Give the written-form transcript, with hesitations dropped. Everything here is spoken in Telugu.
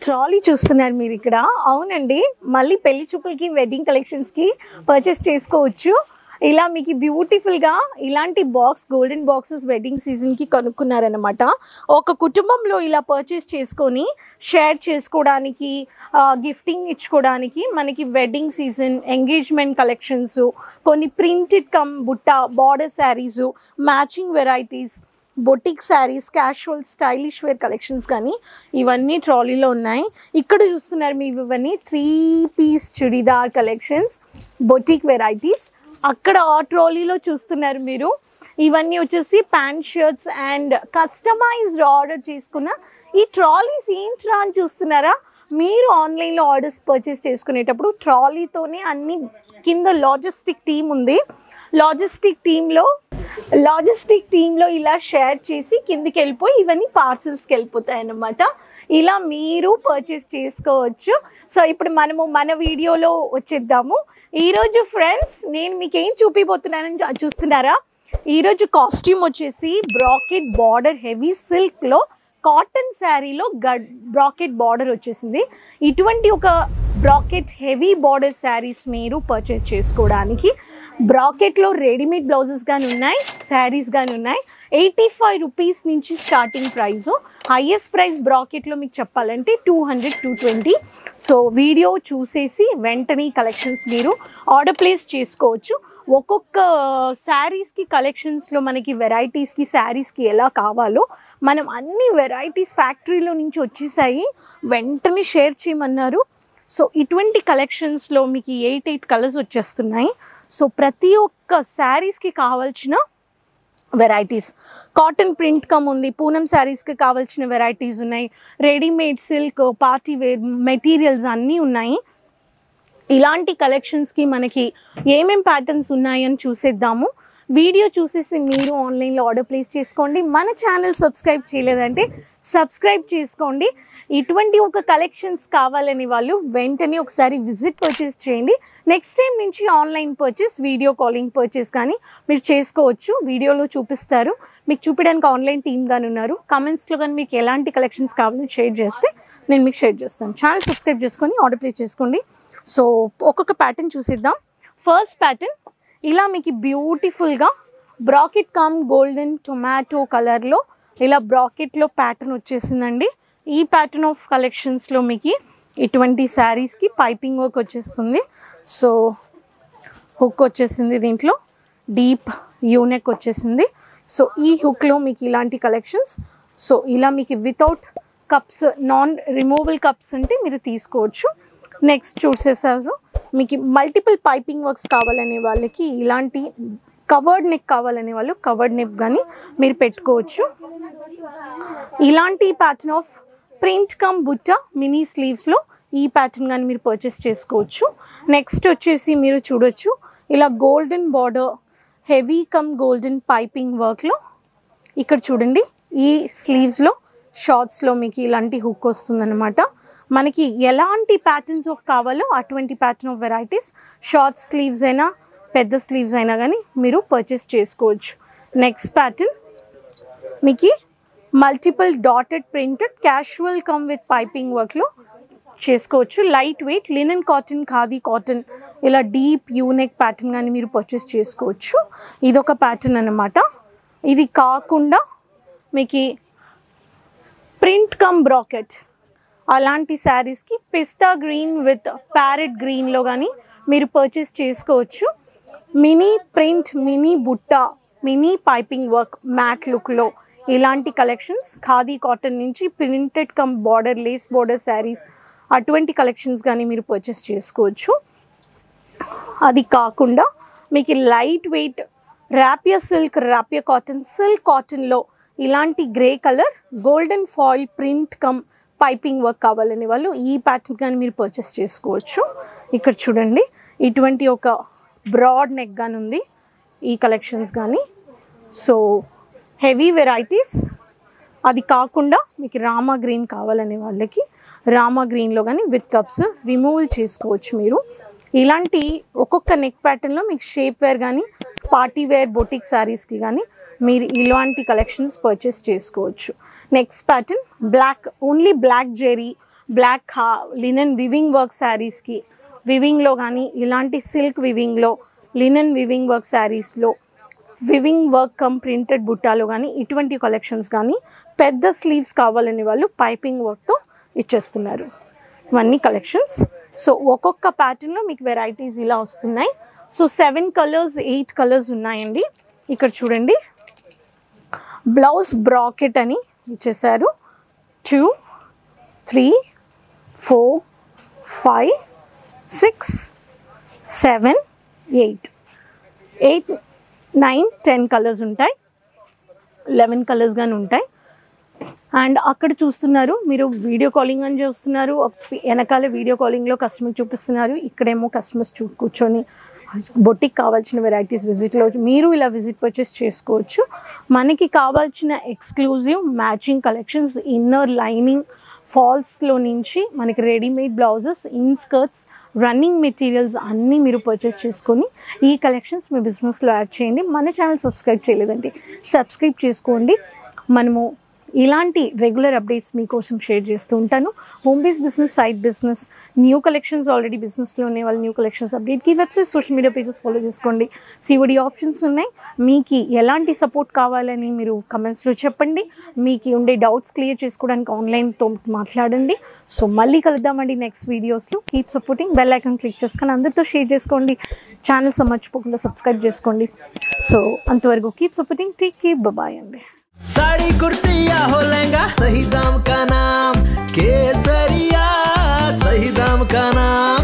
ట్రాలీ చూస్తున్నారు మీరు ఇక్కడ. అవునండి, మళ్ళీ పెళ్లి చూపులకి వెడ్డింగ్ కలెక్షన్స్కి పర్చేస్ చేసుకోవచ్చు. ఇలా మీకు బ్యూటిఫుల్గా ఇలాంటి బాక్స్, గోల్డెన్ బాక్సెస్ వెడ్డింగ్ సీజన్కి కనుక్కున్నారనమాట. ఒక కుటుంబంలో ఇలా పర్చేస్ చేసుకొని షేర్ చేసుకోవడానికి, గిఫ్టింగ్ ఇచ్చుకోవడానికి మనకి వెడ్డింగ్ సీజన్, ఎంగేజ్మెంట్ కలెక్షన్స్, కొన్ని ప్రింటెడ్ కమ్ బుట్ట border saris, matching varieties, boutique saris, casual stylish wear collections కానీ ఇవన్నీ ట్రాలీలో ఉన్నాయి. ఇక్కడ చూస్తున్నారు మీ ఇవన్నీ 3 piece churidar collections, boutique varieties. అక్కడ ఆ ట్రాలీలో చూస్తున్నారు మీరు ఇవన్నీ వచ్చేసి pant shirts and customized order చేసుకున్న ఈ ట్రాలీస్. ఏంట్రా అని చూస్తున్నారా? మీరు ఆన్లైన్లో ఆర్డర్స్ పర్చేస్ చేసుకునేటప్పుడు ట్రాలీతోనే అన్ని కింద లాజిస్టిక్ టీమ్ ఉంది. లాజిస్టిక్ టీంలో ఇలా షేర్ చేసి కిందికి వెళ్ళిపోయి ఇవన్నీ పార్సల్స్కి వెళ్ళిపోతాయి అన్నమాట. ఇలా మీరు పర్చేస్ చేసుకోవచ్చు. సో ఇప్పుడు మనము మన వీడియోలో వచ్చేద్దాము. ఈరోజు ఫ్రెండ్స్ నేను మీకు ఏం చూపిపోతున్నానని చూస్తున్నారా? ఈరోజు కాస్ట్యూమ్ వచ్చేసి బ్రాకెట్ బార్డర్ హెవీ సిల్క్లో కాటన్ శారీలో బ్రాకెట్ బార్డర్ వచ్చేసింది. ఇటువంటి ఒక బ్రాకెట్ హెవీ బార్డర్ శారీస్ మీరు పర్చేస్ చేసుకోవడానికి బ్రాకెట్లో రెడీమేడ్ బ్లౌజెస్ కానీ ఉన్నాయి, శారీస్ కానీ ఉన్నాయి. 85 రూపీస్ నుంచి స్టార్టింగ్ ప్రైజు. హైయెస్ట్ ప్రైస్ బ్రాకెట్లో మీకు చెప్పాలంటే 200, 220. సో వీడియో చూసేసి వెంటనే కలెక్షన్స్ మీరు ఆర్డర్ ప్లేస్ చేసుకోవచ్చు. ఒక్కొక్క శారీస్కి కలెక్షన్స్లో మనకి వెరైటీస్కి, శారీస్కి ఎలా కావాలో మనం అన్ని వెరైటీస్ ఫ్యాక్టరీలో నుంచి వచ్చేసాయి, వెంటనే షేర్ చేయమన్నారు. సో ఇటువంటి కలెక్షన్స్లో మీకు 8 కలర్స్ వచ్చేస్తున్నాయి. సో ప్రతి ఒక్క శారీస్కి కావాల్సిన వెరైటీస్, కాటన్ ప్రింట్ కమ్ ఉంది, పూనం శారీస్కి కావాల్సిన వెరైటీస్ ఉన్నాయి, readymade silk, party wear materials అన్నీ ఉన్నాయి. ఇలాంటి కలెక్షన్స్కి మనకి ఏమేం ప్యాటర్న్స్ ఉన్నాయని చూసేద్దాము. వీడియో చూసేసి మీరు ఆన్లైన్లో ఆర్డర్ ప్లేస్ చేసుకోండి. మన ఛానల్ సబ్స్క్రైబ్ చేయలేదంటే సబ్స్క్రైబ్ చేసుకోండి. ఇటువంటి ఒక కలెక్షన్స్ కావాలని వాళ్ళు వెంటనే ఒకసారి విజిట్ పర్చేస్ చేయండి. నెక్స్ట్ టైం నుంచి online purchase, video calling purchase కానీ మీరు చేసుకోవచ్చు. వీడియోలో చూపిస్తారు, మీకు చూపించడానికి ఆన్లైన్ టీమ్ కానీ ఉన్నారు. కమెంట్స్లో కానీ మీకు ఎలాంటి కలెక్షన్స్ కావాలని షేర్ చేస్తే నేను మీకు షేర్ చేస్తాను. ఛానల్ సబ్స్క్రైబ్ చేసుకొని ఆర్డర్ ప్లేస్ చేసుకోండి. సో ఒక్కొక్క ప్యాటర్న్ చూసిద్దాం. ఫస్ట్ ప్యాటర్న్ ఇలా మీకు బ్యూటిఫుల్గా బ్రాకెట్ కమ్ గోల్డెన్ టొమాటో కలర్లో ఇలా బ్రాకెట్లో ప్యాటర్న్ వచ్చేసిందండి. ఈ ప్యాటర్న్ ఆఫ్ కలెక్షన్స్లో మీకు ఇటువంటి శారీస్కి పైపింగ్ వర్క్ వచ్చేస్తుంది. సో హుక్ వచ్చేసింది, దీంట్లో డీప్ యూనెక్ వచ్చేసింది. సో ఈ హుక్లో మీకు ఇలాంటి కలెక్షన్స్. సో ఇలా మీకు without cups, non removable cups అంటే మీరు తీసుకోవచ్చు. నెక్స్ట్ చూసేసారు మీకు మల్టిపుల్ పైపింగ్ వర్క్స్ కావాలనే వాళ్ళకి ఇలాంటి కవర్డ్ నెక్ కావాలనే వాళ్ళు కవర్డ్ నెక్ కానీ మీరు పెట్టుకోవచ్చు. ఇలాంటి ప్యాటర్న్ ఆఫ్ ప్రింట్ కమ్ బుట్ట మినీ స్లీవ్స్లో ఈ ప్యాటర్న్ కానీ మీరు పర్చేస్ చేసుకోవచ్చు. నెక్స్ట్ వచ్చేసి మీరు చూడొచ్చు ఇలా golden border heavy come golden piping వర్క్లో ఇక్కడ చూడండి ఈ స్లీవ్స్లో షార్ట్స్లో మీకు ఇలాంటి హుక్ వస్తుందన్నమాట. మనకి ఎలాంటి ప్యాటర్న్స్ ఆఫ్ కావాలో అటువంటి pattern of varieties, short sleeves అయినా పెద్ద స్లీవ్స్ అయినా కానీ మీరు పర్చేస్ చేసుకోవచ్చు. నెక్స్ట్ ప్యాటర్న్ మీకు multiple dotted printed casual come with piping వర్క్లో చేసుకోవచ్చు. Light weight linen cotton, khadi cotton ఇలా డీప్ యూనెక్ ప్యాటర్న్ కానీ మీరు పర్చేస్ చేసుకోవచ్చు. ఇదొక ప్యాటర్న్ అన్నమాట. ఇది కాకుండా మీకు ప్రింట్ కమ్ బ్రాకెట్ అలాంటి శారీస్కి పిస్తా గ్రీన్ విత్ ప్యారెట్ గ్రీన్లో కానీ మీరు పర్చేస్ చేసుకోవచ్చు. మినీ ప్రింట్, మినీ బుట్ట, మినీ పైపింగ్ వర్క్ మ్యాట్ లుక్లో ఇలాంటి కలెక్షన్స్ ఖాదీ కాటన్ నుంచి printed come border, lace border saris అటువంటి కలెక్షన్స్ కానీ మీరు పర్చేస్ చేసుకోవచ్చు. అది కాకుండా మీకు light weight rapier silk, rapier cotton, silk కాటన్లో ఇలాంటి grey colour golden foil print come piping work కావాలని వాళ్ళు ఈ ప్యాటర్న్ కానీ మీరు పర్చేస్ చేసుకోవచ్చు. ఇక్కడ చూడండి ఇటువంటి ఒక బ్రాడ్ నెక్ కానీ ఉంది ఈ కలెక్షన్స్ కానీ. So heavy varieties. అది కాకుండా మీకు రామా గ్రీన్ కావాలనే వాళ్ళకి రామా గ్రీన్లో కానీ విత్ కప్స్ రిమూవల్ చేసుకోవచ్చు మీరు. ఇలాంటి ఒక్కొక్క నెక్ ప్యాటర్న్లో మీకు షేప్ వేర్ కానీ పార్టీ వేర్ బొటిక్ శారీస్కి కానీ మీరు ఇలాంటి కలెక్షన్స్ పర్చేస్ చేసుకోవచ్చు. Next pattern black, only black zari black linen weaving work శారీస్కి, వివింగ్లో కానీ ఇలాంటి సిల్క్ వివింగ్లో, లినెన్ వివింగ్ వర్క్ శారీస్లో, వివింగ్ వర్క్ కమ్ ప్రింటెడ్ బుట్టాలో కానీ ఇటువంటి కలెక్షన్స్ కానీ, పెద్ద స్లీవ్స్ కావాలని వాళ్ళు పైపింగ్ వర్క్తో ఇచ్చేస్తున్నారు. ఇవన్నీ కలెక్షన్స్. సో ఒక్కొక్క ప్యాటర్న్లో మీకు వెరైటీస్ ఇలా వస్తున్నాయి. సో 7 కలర్స్ 8 కలర్స్ ఉన్నాయండి. ఇక్కడ చూడండి, బ్లౌజ్ బ్రాకెట్ అని ఇచ్చేసారు. 2 3 4 5 6 7 8 9 10 కలర్స్ ఉంటాయి, 11 కలర్స్ కానీ ఉంటాయి. అండ్ అక్కడ చూస్తున్నారు మీరు, వీడియో కాలింగ్ అని చూస్తున్నారు, వెనకాల వీడియో కాలింగ్లో కస్టమర్ చూపిస్తున్నారు, ఇక్కడేమో కస్టమర్స్ కూర్చొని బొటిక్ కావాల్సిన వెరైటీస్ విజిట్లో మీరు ఇలా విజిట్ పర్చేస్ చేసుకోవచ్చు. మనకి కావాల్సిన exclusive matching collections, inner lining ఫాల్స్లో నుంచి మనకి readymade blouses, inskirts, running materials అన్నీ మీరు పర్చేస్ చేసుకొని ఈ కలెక్షన్స్ మీ బిజినెస్లో యాడ్ చేయండి. మన ఛానల్ సబ్స్క్రైబ్ చేయలేదండి, సబ్స్క్రైబ్ చేసుకోండి. మనము ఇలాంటి రెగ్యులర్ అప్డేట్స్ మీకోసం షేర్ చేస్తూ ఉంటాను. Home base business, side business, new collections, already బిజినెస్లో ఉండే వాళ్ళు న్యూ కలెక్షన్స్ అప్డేట్కి website, social media pages follow చేసుకోండి. సిఓడి ఆప్షన్స్ ఉన్నాయి. మీకు ఎలాంటి సపోర్ట్ కావాలని మీరు కమెంట్స్లో చెప్పండి. మీకు ఉండే డౌట్స్ క్లియర్ చేసుకోవడానికి ఆన్లైన్తో మాట్లాడండి. సో మళ్ళీ కలుద్దామండి నెక్స్ట్ వీడియోస్లో. Keep supporting, bell icon click చేసుకొని అందరితో షేర్ చేసుకోండి. ఛానల్ మర్చిపోకుండా సబ్స్క్రైబ్ చేసుకోండి. సో అంతవరకు keep supporting, take care, bye అండి. साड़ी कुर्ती या हो लहंगा, सही दाम का नाम केसरिया, सही दाम का नाम।